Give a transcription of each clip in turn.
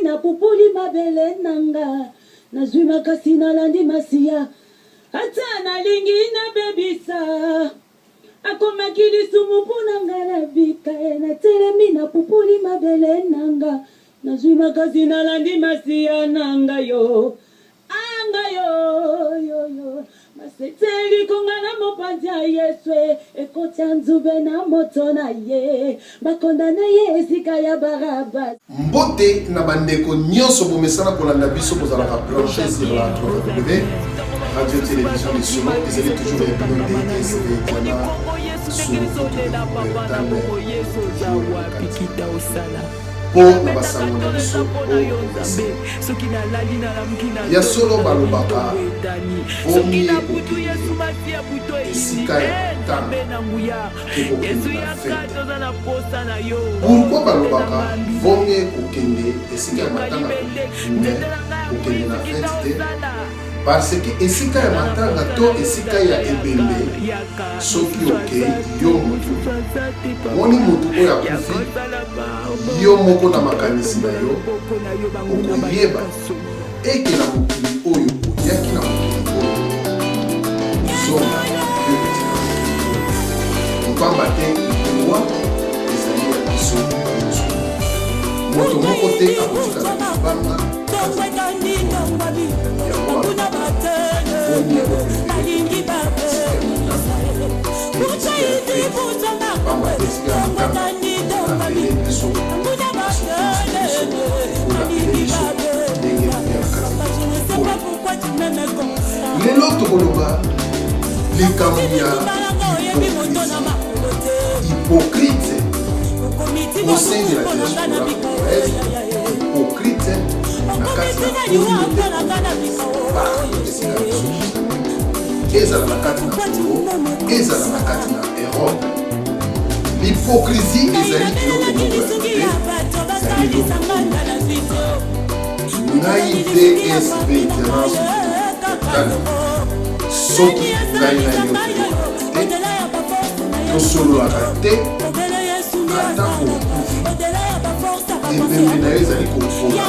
mina pupuli mabele nanga nazwi makasi nalandi masiya ata nalingi nabebisa akomaki lisumu mpona nga na bika natelemi na pupuli mabele nanga nazwi makasi nalandi masiya nanga yo anga yo maseteli konga na mopanzi ya Yesu ekoti ya nzube na moto na ye bakonda na ye esika ya Baraba. Mbote na bandeko nyonso bomesana kolanda biso bozalaka branché sur la www radio télévision les solo ezali toujours les bino de SB Diana po na basango na biso ya solo balobaka vomi esika ya tanga ekokende na fete. Pourquoi balobaka vomi kokende esika ya matanga kokende na fete te? Parce que esika ya matanga to esika ya ebembe soki okei yo motu moni motu oyo akufi yo moko na makanisi na yo okoyeba eke na mokili oyo oyaki na mokili oyo zonga yo betina mpamba te lwa ezali ya biso nyonso moto moko te akotikala libanga lelo tokoloba likambo ya hypocrite au sein de la diaspora congolaise, hypocrite na kati ya communauté ezala na kati na Congo, ezala na kati na Europe. L'hypocrisie ezali eloko moko ya te, ezali eloko ngai DSB Diana tala soki ngai na yo te tosololaka te ata kokufi ebembe na yo ezali kofola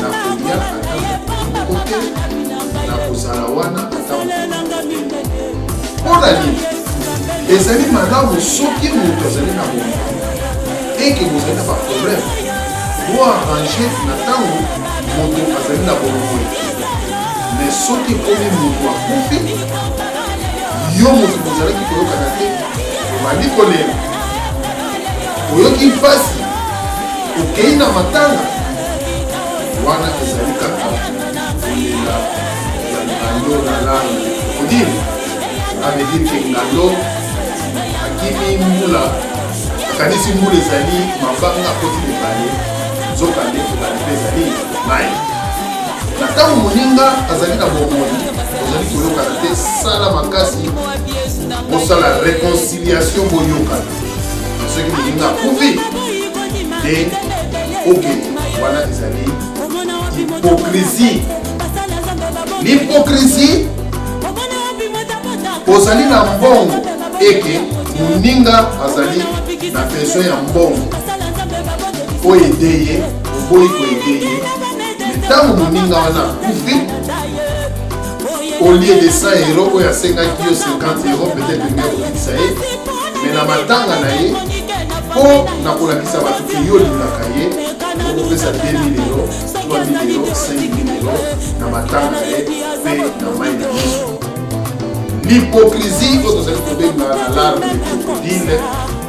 na kolia ata kote na kozala wana ata mpona nini ezali malamu soki moto azali na bomoi eke bozali na baproblème po arrange na ntango moto azali na bomoi. Mais soki komi moto akufi yo moto bozalaki koyokana te obandi kolela oyoki mpasi okei na matanga wana ezali kaka kolela ya ngando na langa kodire avedire ke ngando akimi mbula akanisi mbula ezali mabanga akoti mibale nzoka nde ebali mpe ezali mai na ntango moninga azali na bomoi ozali koyokana te sala makasi osala réconciliation boyokana soki moninga akufi nde okende wana ezali hypocrisie. L'hypocrisie ozali na mbongo eke moninga azali na besoin ya mbongo oyede ye oboyi koyede ye ntango moninga wana akufi au lieu de 100 € oyo asengaki yo 50 € peut-être ngai okokisa ye mais na matanga na ye mpo na kolakisa bato ke yo olingaka ye okopesa 2 000 €, 3 000 €, 5 000 € na matanga na ye mpe na mai na biso. L'hypocrisie oyo tozali kobenga na larme de crocodile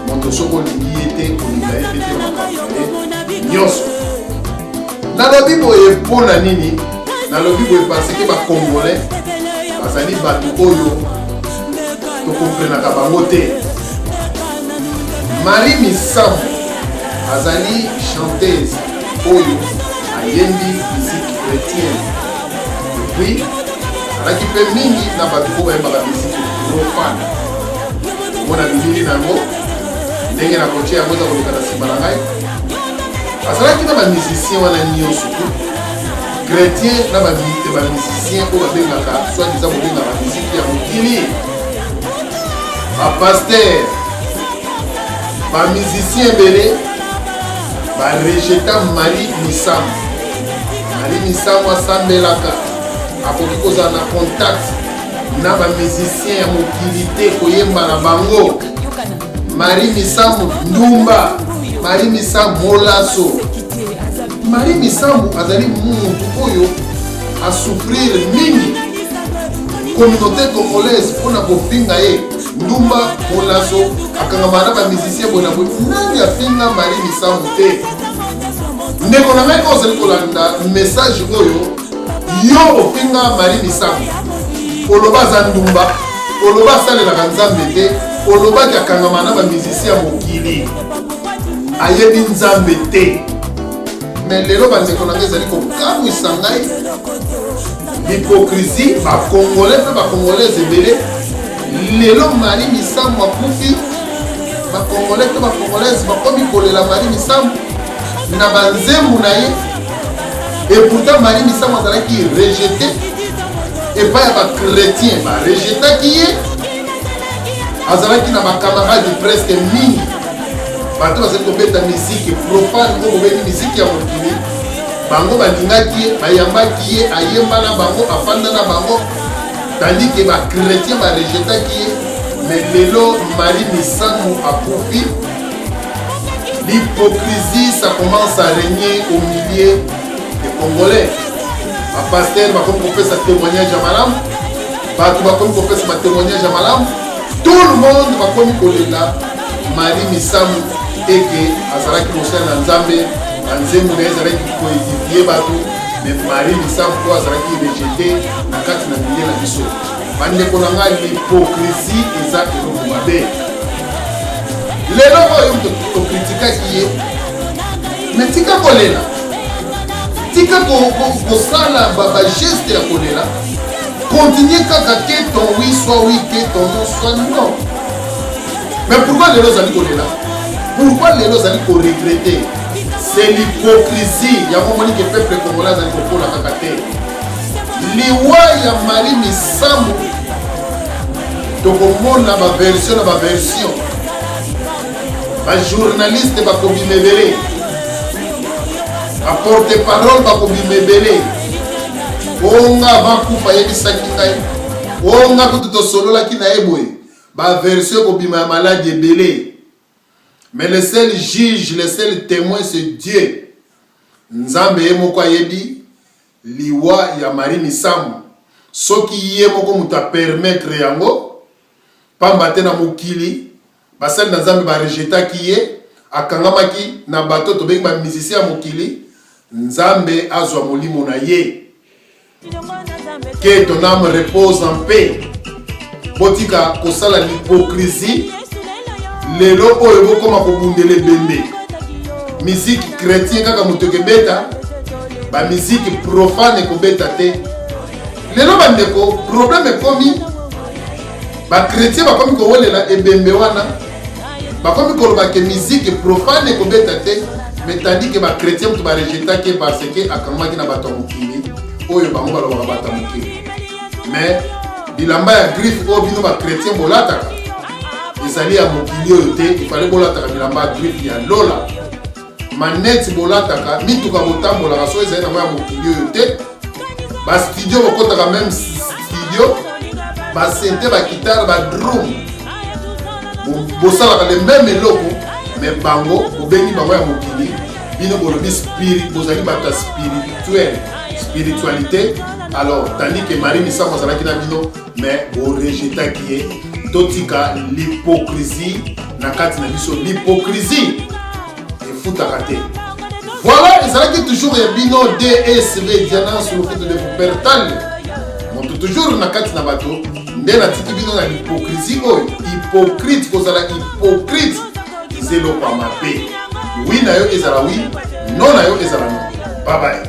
moto soki olingi ye te kolinga ye mpe te makambo na ye nyonso. Nalobi boye mpo na nini? Nalobi boye parce ke bacongolais bazali bato oyo tokomprenaka bango te. Marie Misambo azali chanteuse oyo ayembi musique chrétienne depuis alaki mpe mingi na bato oyo bayembaka musique profane omona bilili nango ndenge na kotie yango eza koleka na nsima na ngai. Azalaki na bamusicien wana nyonso te chrétien na bamusicien oyo babengaka soi-disant bobengaka bamusike ya mokili bapaster bamusicien ebele barejeta Marie Misambo Marie Misambo asambelaka akoki kozala na contact na bamusicien ya mokili te koyemba na bango. Marie Misambo ndumba, Marie Misambo molaso. Marie Misambo azali muntu oyo asouffrir mingi communauté congolaise mpona kofinga ye. Ndumba molaso akangama na bamusicien bona boye nani afinga Marie Misambo te. Ndeko na ngai ozali kolanda message oyo yo ofinga Marie Misambo oloba aza ndumba, oloba asalelaka nzambe te, olobaki akangama na bamusicien ya mokili ayebi nzambe te. Mais lelo bandeko na ngai ezali kokamwisa ngai hypocrisie bakongolais mpe bakongolaise ebele. Lelo Marie Misambo akufi, bakongolais mpe bakongolaise bakomi kolela Marie Misambo na banzembo na ye. Et pourtant Marie Misambo azalaki rejeté epai ya bachrétien barejetaki ye. Azalaki na bacamarade presque mingi bato bazali kobeta misiki profane ngo bobengi misiki ya mokili. Bango balingaki ye, bayambaki ye, ayemba na bango, afanda na bango, tandis que bachrétien barejetaki ye. Mais lelo Marie Misambo akufi. L'hypocrisie, ça commence à régner au milieu des Congolais. Les pasteurs vont faire sa témoignage à Malam. Les gens vont faire sa témoignage à Malam. Tout le monde va comme Kolela. Marie Misambo et que Azaraki Moussa Nzambe, Nzembo Nezaraki coédifié bateau. Mais Marie Misambo Azaraki rejeté. Nakati na milieu na biso. Bande konanga l'hypocrisie exact et le mabe. Les gens qui ont critiqué, mais tika kolela, tika kosala baba geste ya kolela, continue kaka que ton oui soit oui, que ton non soit non. Mais pourquoi les gens allaient kolela? Pourquoi les gens allaient regretter? C'est l'hypocrisie. Il y a un moment que le peuple congolais allaient kokola kaka te. Liwa ya Marie Misambo, donc au monde na ba version. Les journalistes bakobi mebele, porte-parole bakobi mebele, onga bakufa yebisaki ngai, onga kutu tosololaki na eboye, ba version kobima ya maladi ebele. Mais le seul juge, le seul témoin c'est Dieu. Nzambe ye moko ayebi liwa ya Marie Misambo. Soki ye moko muta permettre yango, pamba te na mokili. Basali na Nzambe ba rejetaki ye, akangamaki na bato to bengi ba musicien ya mokili. Nzambe azwa molimo na ye. Que ton âme repose en paix. Botika kosala l'hypocrisie. Lelo oyo bokoma kobundele bembe. Musique chrétien kaka mutoke beta. Ba musique profane ko beta te. Lelo bandeko problème komi. Ba chrétien ba komi ko wolela ebembe wana. Bakomi koloba ke musique profane ko beta te, mais tandis que ba chrétien to ba rejeta ke parce que akamaki na bato mokili oyo bango baloba bato mokili. Mais bilamba ya griffe o bino ba chrétien bolataka ezali ya mokili oyo te, il fallait bolataka bilamba ya griffe ya lola manette bolataka mituka botambola so ezali na ya mokili oyo te. Ba studio bokotaka même studio ba synthé ba guitare ba drum bosalaka le même eloko, mais bango bobengi bango ya mokili bino bolobi spirit bozali bato spirituel spiritualité. Alors tandis que Marie Misambo azalaki na bino mais borejetaki ye. Totika l'hypocrisie na kati na biso, l'hypocrisie efutaka te. Voilà, ezalaki toujours ya bino DSV Diana sur le fait de vous pertale monto toujours na kati na bato. Nde na tiki bino na l'hypocrisie oyo hypocrite kozala hypocrite zelo pa mabe. Oui na yo ezala oui, non na yo ezala non. Bye bye.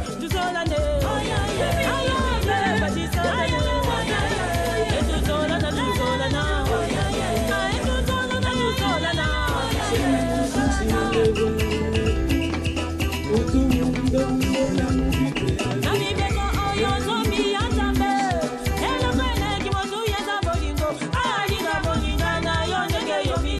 Thank you.